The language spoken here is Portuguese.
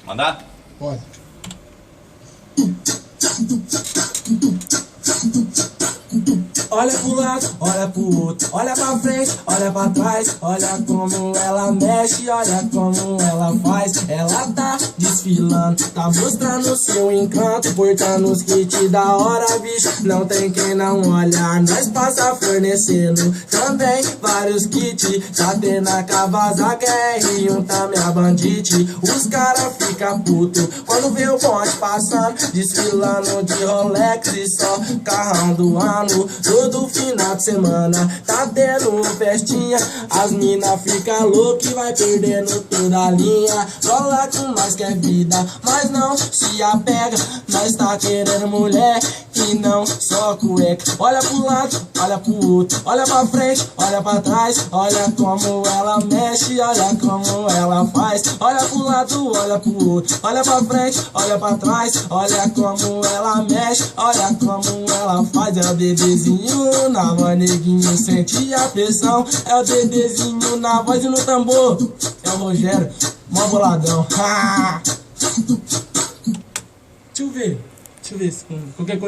Mandar? Pode. Olha pro lado, olha pro outro, olha pra frente, olha pra trás, olha como ela mexe, olha como ela faz. Ela tá desfilando, tá mostrando seu encanto, portando os kits da hora, bicho, não tem quem não olhar. Nós passa fornecendo também vários kits, já tem na Kawasaki R1 também a Bandit. Os cara fica puto quando vê o bonde passando, desfilando de Rolex e só carrão do ano. Todo final de semana tá tendo festinha, as mina fica louca e vai perdendo toda a linha. Rola com nós que é vida, mas não se apega, nós tá querendo mulher e não só cueca. Olha pro lado, olha pro outro, olha pra frente, olha pra trás, olha como ela mexe, olha como ela faz. Olha pro lado, olha pro outro, olha pra frente, olha pra trás, olha como ela mexe, olha como ela faz. É o bebezinho na voz, neguinho sente a pressão. É o bebezinho na voz e no tambor é o Rogério, mó boladão. Deixa eu ver se qualquer coisa